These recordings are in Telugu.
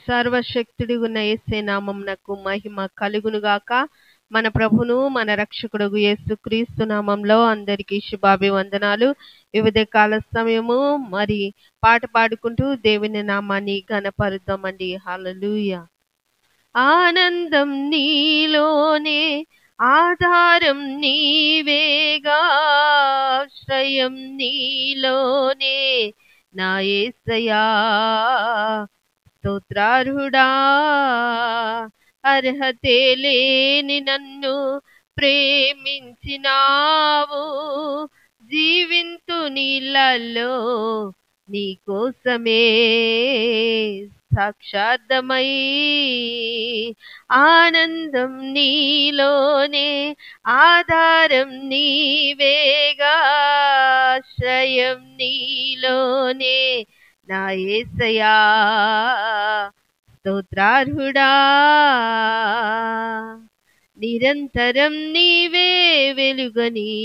సర్వశక్తుడిగున్న యేసే నామమునకు మహిమ కలుగునుగాక. మన ప్రభును మన రక్షకుడు యేసుక్రీస్తు నామంలో అందరికీ శుభాభివందనాలు. వివిధ కాల సమయము మరి పాట పాడుకుంటూ దేవుని నామాన్ని ఘనపరుద్దామండి. హల్లెలూయా. ఆనందం నీలోనే, ఆధారం నీవేగా, ఆశ్రయం నీలోనే నా యేసయ్యా. స్తోత్రార్హుడా, అర్హతే లేని నన్ను ప్రేమించినావు, జీవింతు నీళ్ళల్లో నీ కోసమే సాక్షార్థమై. ఆనందం నీలోనే, ఆధారం నీవేగా, ఆశ్రయం నీలోనే నా యేసయ్యా. స్తోత్రార్హుడా, నిరంతరం నీవే వెలుగని,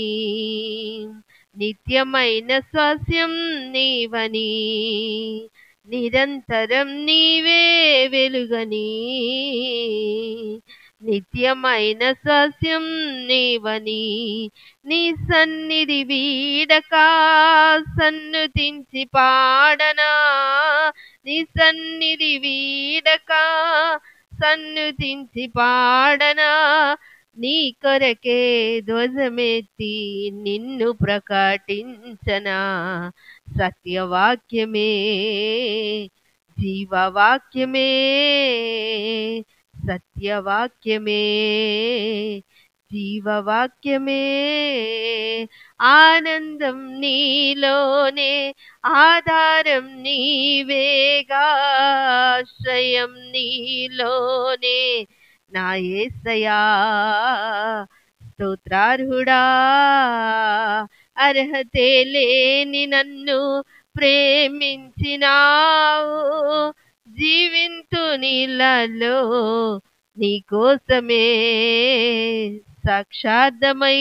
నిత్యమైన స్వాస్యం నీవని, నిరంతరం నీవే వెలుగని, నిత్యమైన స్వాస్యం నీవని, నీ సన్నిధి వీడక సన్నుతించి పాడనా, నీ సన్నిధి వీడక సన్నుతించి పాడనా, నీ కొరకే ధ్వజమెత్తి నిన్ను ప్రకటించనా. సత్యవాక్యమే జీవవాక్యమే, సత్యవాక్యమే జీవవాక్యమే. ఆనందం నీలోనే, ఆధారం నీవేగా, ఆశ్రయం నీలోనే నా యేసయ్యా. స్తోత్రార్హుడా, అర్హతే లేని నన్ను ప్రేమించినావు, జీవింతు నీళ్ళలో నీ కోసమే సాక్షార్థమై.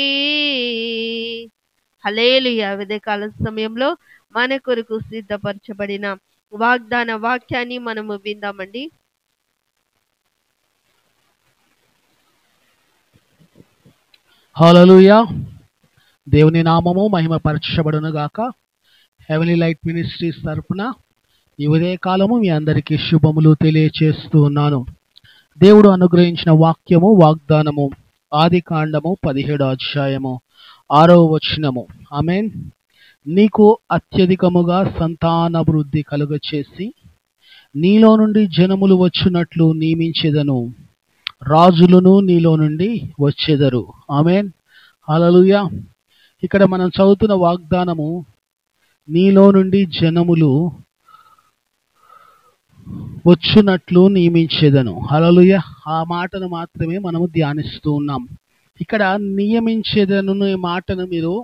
హల్లెలూయా. ఉదయకాల సమయంలో మన కొరకు సిద్ధపరచబడిన వాగ్దాన వాక్యాన్ని మనము విందామండి. హల్లెలూయా. దేవుని నామము మహిమపరచబడును గాక. హెవెన్లీ లైట్ మినిస్ట్రీస్ తరపున ఈ ఉదయ కాలము మీ అందరికీ శుభములు తెలియచేస్తూ ఉన్నాను. దేవుడు అనుగ్రహించిన వాక్యము వాగ్దానము ఆదికాండము 17వ అధ్యాయము 6వ వచనము. ఆమేన్. నీకు అత్యధికముగా సంతానాభివృద్ధి కలుగచేసి నీలో నుండి జనములు వచ్చునట్లు నియమించెదను, రాజులను నీలో నుండి వచ్చెదరు. ఆమేన్. హల్లెలూయా. ఇక్కడ మనం చదువుతున్న వాగ్దానము నీలో నుండి జనములు వచ్చునట్లు నియమించెదను. హల్లెలూయా. ఆ మాటను మాత్రమే మనము ధ్యానిస్తూ ఉన్నాం. ఇక్కడ నియమించెదను అనే మాటను మీరు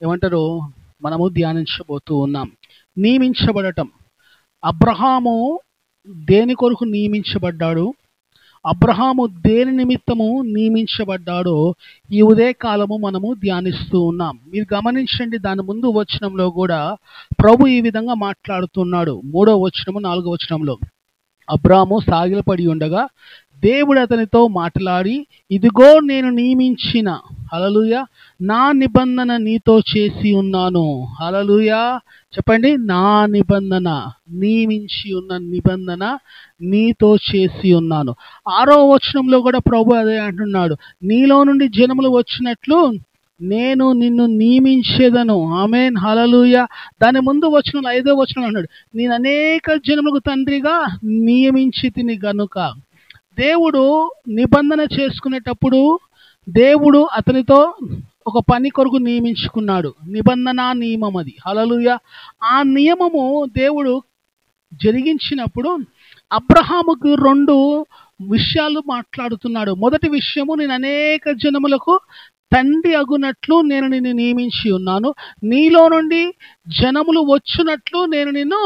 ఏమంటారు మనము ధ్యానించబోతూ ఉన్నాం. నియమించబడటం. అబ్రహాము దేని కొరకు నియమించబడ్డాడు, అబ్రహాము దేని నిమిత్తము నియమించబడ్డాడో ఈ ఉదయ కాలము మనము ధ్యానిస్తూ ఉన్నాం. మీరు గమనించండి, దాని ముందు వచనంలో కూడా ప్రభు ఈ విధంగా మాట్లాడుతున్నాడు. 3వ వచనము 4వ వచనంలో అబ్రాము సాగిలపడి ఉండగా దేవుడు అతనితో మాట్లాడి, ఇదిగో నేను నియమించిన హల్లెలూయా నా నిబంధన నీతో చేసి ఉన్నాను. హల్లెలూయా. చెప్పండి, నా నిబంధన, నియమించి ఉన్న నిబంధన నీతో చేసి ఉన్నాను. 6వ వచనంలో కూడా ప్రభు అదే అంటున్నాడు, నీలో నుండి జనములు వచ్చినట్లు నేను నిన్ను నియమించేదను. ఆమేన్. హల్లెలూయా. దాని ముందు వచనం 5వ వచనం అన్నాడు, నేను అనేక జనములకు తండ్రిగా నియమించి తిని గనుక. దేవుడు నిబంధన చేసుకునేటప్పుడు దేవుడు అతనితో ఒక పని కొరకు నియమించుకున్నాడు. నిబంధన నియమం అది. హల్లెలూయా. ఆ నియమము దేవుడు జరిగించినప్పుడు అబ్రహాముకు 2 విషయాలు మాట్లాడుతున్నాడు. మొదటి విషయము, నేను అనేక జనములకు తండ్రి అగునట్లు నేను నిన్ను నియమించి ఉన్నాను, నీలో నుండి జనములు వచ్చునట్లు నేను నిన్ను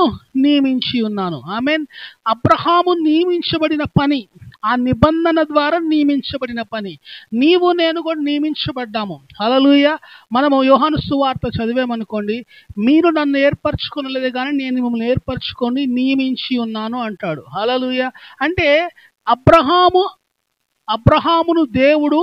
నియమించి ఉన్నాను. ఆమేన్. అబ్రహాము నియమించబడిన పని, ఆ నిబంధన ద్వారా నియమించబడిన పని. నీవు నేను కూడా నియమించబడ్డాము. హల్లెలూయా. మనము యోహాను సువార్త చదివామనుకోండి, మీరు నన్ను ఏర్పరచుకొనలేదు కానీ నేను మిమ్మల్ని ఏర్పరచుకొని నియమించి ఉన్నాను అంటాడు. హల్లెలూయా. అంటే అబ్రహామును దేవుడు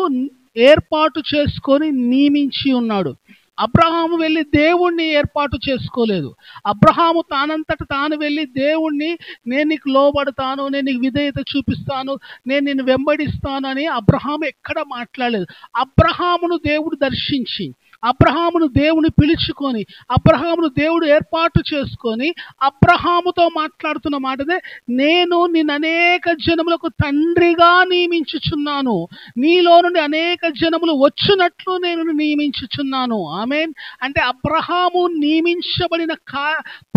ఏర్పాటు చేసుకొని నియమించి ఉన్నాడు. అబ్రహాము వెళ్ళి దేవుణ్ణి ఏర్పాటు చేసుకోలేదు. అబ్రహాము తానంతట తాను వెళ్ళి దేవుణ్ణి, నేను నీకు లోబడతాను, నేను నీకు విధేయత చూపిస్తాను, నేను నిన్ను వెంబడిస్తాను అని అబ్రహాము ఎక్కడ మాట్లాడలేదు. అబ్రహామును దేవుడు దర్శించి, అబ్రహామును దేవుని పిలుచుకొని, అబ్రహామును దేవుడు ఏర్పాటు చేసుకొని అబ్రహాముతో మాట్లాడుతున్న మాటదే, నేను నిన్ను అనేక జనములకు తండ్రిగా నియమించుచున్నాను, నీలో నుండి అనేక జనములు వచ్చునట్లు నేను నియమించుచున్నాను. ఆమేన్. అంటే అబ్రహాము నియమించబడిన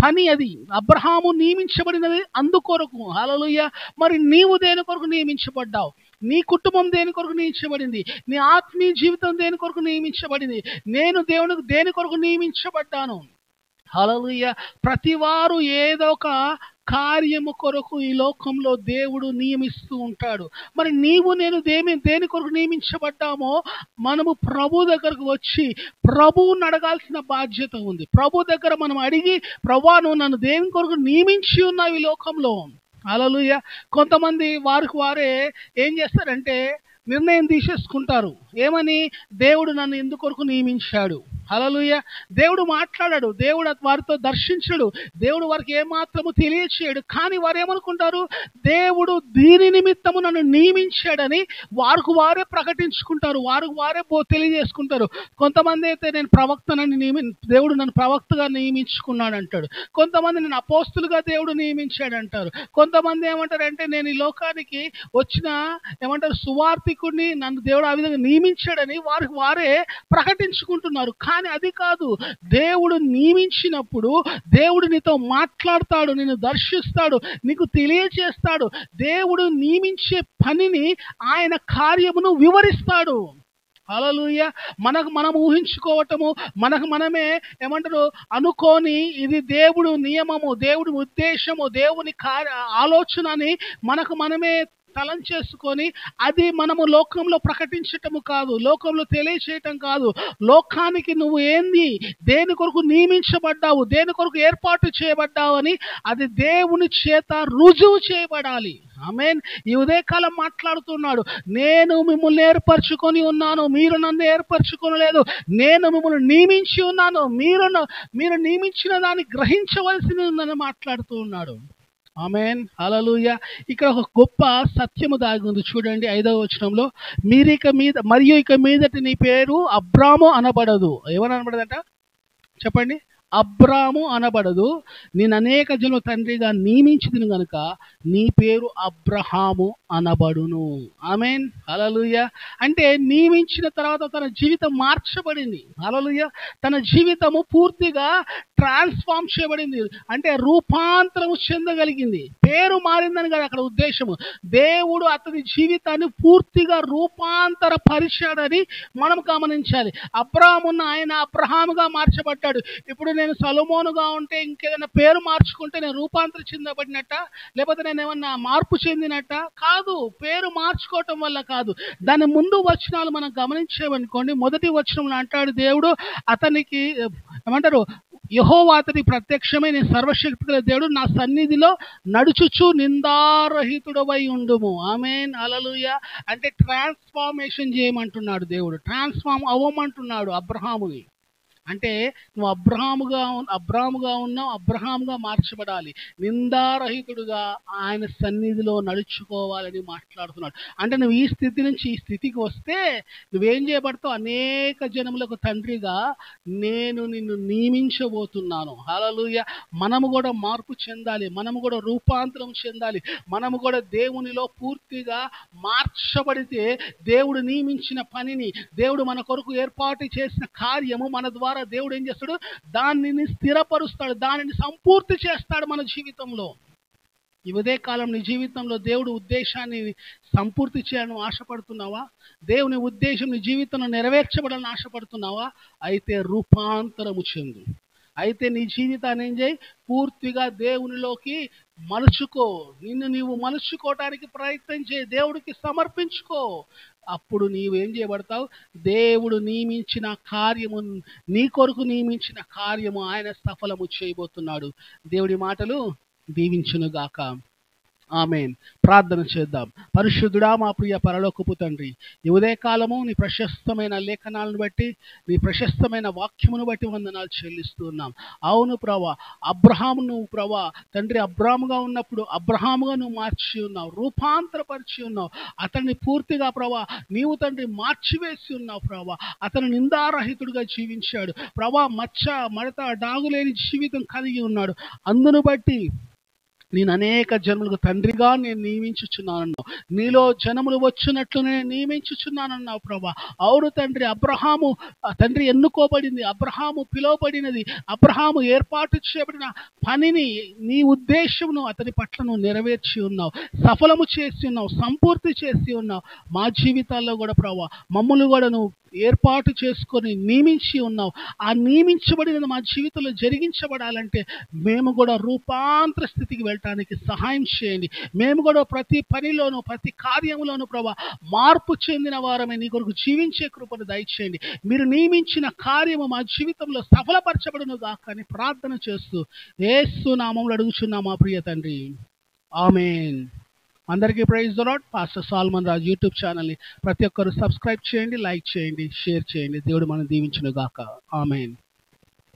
పని అది. అబ్రహాము నియమించబడినది అందుకొరకు. హల్లెలూయా. మరి నీవు దేని కొరకు నియమించబడ్డావు? నీ కుటుంబం దేని కొరకు నియమించబడింది? నీ ఆత్మీయ జీవితం దేని కొరకు నియమించబడింది? నేను దేవునికి దేని కొరకు నియమించబడ్డాను? హల్లెలూయా. ప్రతివారు ఏదో ఒక కార్యము కొరకు ఈ లోకంలో దేవుడు నియమిస్తూ ఉంటాడు. మరి నీవు నేను దేని కొరకు నియమించబడ్డామో మనము ప్రభు దగ్గరకు వచ్చి ప్రభువుని అడగాల్సిన బాధ్యత ఉంది. ప్రభు దగ్గర మనం అడిగి, ప్రభువా నువ్వు నన్ను దేని కొరకు నియమించి ఉన్నావు ఈ లోకంలో. హల్లెలూయా. కొంతమంది వారికి వారే ఏం చేస్తారంటే నిర్ణయం తీసేసుకుంటారు. ఏమని? దేవుడు నన్ను ఎందుకొరకు నియమించాడు. హల్లెలూయా. దేవుడు మాట్లాడాడు, దేవుడు వారితో దర్శించడు, దేవుడు వారికి ఏమాత్రము తెలియచేయడు. కానీ వారు ఏమనుకుంటారు? దేవుడు దీని నిమిత్తము నన్ను నియమించాడని వారికి వారే ప్రకటించుకుంటారు, వారికి వారే తెలియజేసుకుంటారు. కొంతమంది అయితే నేను ప్రవక్తనని దేవుడు నన్ను ప్రవక్తగా నియమించుకున్నాడు అంటాడు. కొంతమంది నేను అపోస్తులుగా దేవుడు నియమించాడు అంటారు. కొంతమంది ఏమంటారంటే నేను ఈ లోకానికి వచ్చిన సువార్థికుడిని, నన్ను దేవుడు ఆ విధంగా నియమించాడని వారికి వారే ప్రకటించుకుంటున్నారు. కానీ అది కాదు. దేవుడు నియమించినప్పుడు దేవుడు నీతో మాట్లాడతాడు, నిన్ను దర్శిస్తాడు, నీకు తెలియచేస్తాడు. దేవుడు నియమించే పనిని, ఆయన కార్యమును వివరిస్తాడు. హల్లెలూయా. మనం ఊహించుకోవటము, మనమే అనుకోని ఇది దేవుడు నియమము, దేవుడి ఉద్దేశము, దేవుని ఆలోచన అని మనమే తలంచేసుకొని అది మనము లోకంలో ప్రకటించటము కాదు, లోకంలో తెలియచేయటం కాదు. లోకానికి నువ్వు ఏంది, దేని కొరకు నియమించబడ్డావు, దేని కొరకు ఏర్పాటు చేయబడ్డావు అని అది దేవుని చేత రుజువు చేయబడాలి. ఆమేన్. ఈ ఉదయకాలం మాట్లాడుతున్నాడు, నేను మిమ్మల్ని ఏర్పరచుకొని ఉన్నాను, మీరు నన్ను ఏర్పరచుకోలేదు, నేను మిమ్మల్ని నియమించి ఉన్నాను, మీరు నియమించిన దాన్ని గ్రహించవలసింది ఉందని మాట్లాడుతూ ఉన్నాడు. ఆమేన్. హల్లెలూయా. ఇక్కడ ఒక గొప్ప సత్యము దాగి ఉంది చూడండి. 5వ వచనంలో, మరియు ఇక మీదటి నీ పేరు అబ్రాము అనబడదు. ఏమని అనబడదంట చెప్పండి? అబ్రాము అనబడదు, నేను అనేక జనుల తండ్రిగా నియమించితిని గనుక నీ పేరు అబ్రహాము అనబడును. ఆమేన్. హల్లెలూయా. అంటే నియమించిన తర్వాత తన జీవితం మార్చబడింది. హల్లెలూయా. తన జీవితము పూర్తిగా ట్రాన్స్ఫార్మ్ చేయబడింది, అంటే రూపాంతరము చెందగలిగింది. పేరు మారిందని కదా అక్కడ ఉద్దేశము. దేవుడు అతని జీవితాన్ని పూర్తిగా రూపాంతర పరిచాడని మనం గమనించాలి. అబ్రాహామున్న ఆయన అబ్రహాముగా మార్చబడ్డాడు. ఇప్పుడు నేను సొలొమోనుగా ఉంటే, ఇంకేదైనా పేరు మార్చుకుంటే నేను రూపాంతరం చెందబడినట్ట, లేకపోతే నేను ఏమన్నా మార్పు చెందినట్ట? కాదు. పేరు మార్చుకోవటం వల్ల కాదు. దాని ముందు వచనాలు మనం గమనించేవనుకోండి. మొదటి వచనంలో అంటాడు దేవుడు అతనికి యెహోవా అతనికి ప్రత్యక్షమై, నేను సర్వశక్తిగల దేవుడు, నా సన్నిధిలో నడుచుచు నిందారహితుడవై ఉండుము. ఆమేన్. హల్లెలూయా. అంటే ట్రాన్స్ఫార్మేషన్ చేయమంటున్నాడు దేవుడు, ట్రాన్స్ఫార్మ్ అవ్వమంటున్నాడు అబ్రహాముని. అంటే నువ్వు అబ్రాముగా ఉన్నావు, అబ్రహాముగా మార్చబడాలి, నిందారహితుడుగా ఆయన సన్నిధిలో నడుచుకోవాలని మాట్లాడుతున్నాడు. అంటే నువ్వు ఈ స్థితి నుంచి ఈ స్థితికి వస్తే నువ్వేం చేయబడతావు? అనేక జనములకు తండ్రిగా నేను నిన్ను నియమించబోతున్నాను. హల్లెలూయా. మనము కూడా మార్పు చెందాలి, మనము కూడా రూపాంతరం చెందాలి, మనము కూడా దేవునిలో పూర్తిగా మార్చబడితే దేవుడు నియమించిన పనిని, దేవుడు మన కొరకు ఏర్పాటు చేసిన కార్యము మన ద్వారా దేవుడు ఏం చేస్తాడు? దానిని స్థిరపరుస్తాడు, దానిని సంపూర్తి చేస్తాడు మన జీవితంలో. ఈ ఉదయ కాలం నీ జీవితంలో దేవుడు ఉద్దేశాన్ని సంపూర్తి చేయాలని ఆశపడుతున్నావా? దేవుని ఉద్దేశం నీ జీవితంలో నెరవేర్చబడాలని ఆశపడుతున్నావా? అయితే రూపాంతరము చెందు. అయితే నీ జీవితాన్ని ఏం చేయి? పూర్తిగా దేవునిలోకి మలుచుకో, నిన్ను నీవు మలుచుకోవటానికి ప్రయత్నం చేయి, దేవుడికి సమర్పించుకో. అప్పుడు నీవేం చేయబడతావు? దేవుడు నియమించిన కార్యము, నీ కొరకు నియమించిన కార్యము ఆయన సఫలము చేయబోతున్నాడు. దేవుడి మాటలు దీవించునుగాక. ఆమేన్. ప్రార్థన చేద్దాం. పరిశుద్ధుడా, మా ప్రియ పరలోకపు తండ్రి, ఈ ఉదయకాలము నీ ప్రశస్తమైన లేఖనాలను బట్టి, నీ ప్రశస్తమైన వాక్యమును బట్టి వందనాలు చెల్లిస్తున్నాం. అవును ప్రభా, అబ్రహాము నువ్వు ప్రభా తండ్రి అబ్రాముగా ఉన్నప్పుడు అబ్రహాముగా నువ్వు మార్చి ఉన్నావు, రూపాంతరపరిచి ఉన్నావు. అతన్ని పూర్తిగా ప్రభా నీవు తండ్రి మార్చివేసి ఉన్నావు ప్రభా. అతను నిందారహితుడిగా జీవించాడు ప్రభా. మచ్చ మడత డాగులేని జీవితం కలిగి ఉన్నాడు. అందును బట్టి నేను అనేక జన్మలకు తండ్రిగా నేను నియమించుచున్నానన్నావు. నీలో జనములు వచ్చినట్లు నేను నియమించుచున్నానన్నావు ప్రభా. అవును తండ్రి, అబ్రహాము తండ్రి ఎన్నుకోబడింది, అబ్రహాము పిలువబడినది, అబ్రహాము ఏర్పాటు చేయబడిన పనిని నీ ఉద్దేశమును అతని పట్ల నువ్వు నెరవేర్చి ఉన్నావు, సఫలము చేసి ఉన్నావు, సంపూర్తి చేసి ఉన్నావు. మా జీవితాల్లో కూడా ప్రభా మమ్మల్ని కూడా నువ్వు ఏర్పాటు చేసుకొని నియమించి ఉన్నావు. ఆ నియమించబడినది మా జీవితంలో జరిగించబడాలంటే మేము కూడా రూపాంతర స్థితికి వెళ్ళటానికి సహాయం చేయండి. మేము కూడా ప్రతి పనిలోనూ ప్రతి కార్యములోనూ ప్రభా మార్పు చెందిన వారమే నీ కొరకు జీవించే కృపను దయచేయండి. మీరు నియమించిన కార్యము మా జీవితంలో సఫలపరచబడును గాక అని ప్రార్థన చేస్తూ యేసు నామములో అడుగుచున్నా మా ప్రియ తండ్రి. ఆమేన్. అందరికీ praise the Lord. Pastor Solomon Raju YouTube ఛానల్ని ప్రతి ఒక్కరు సబ్స్క్రైబ్ చేయండి, లైక్ చేయండి, షేర్ చేయండి. దేవుడు మనం దీవించును గాక. ఆమేన్.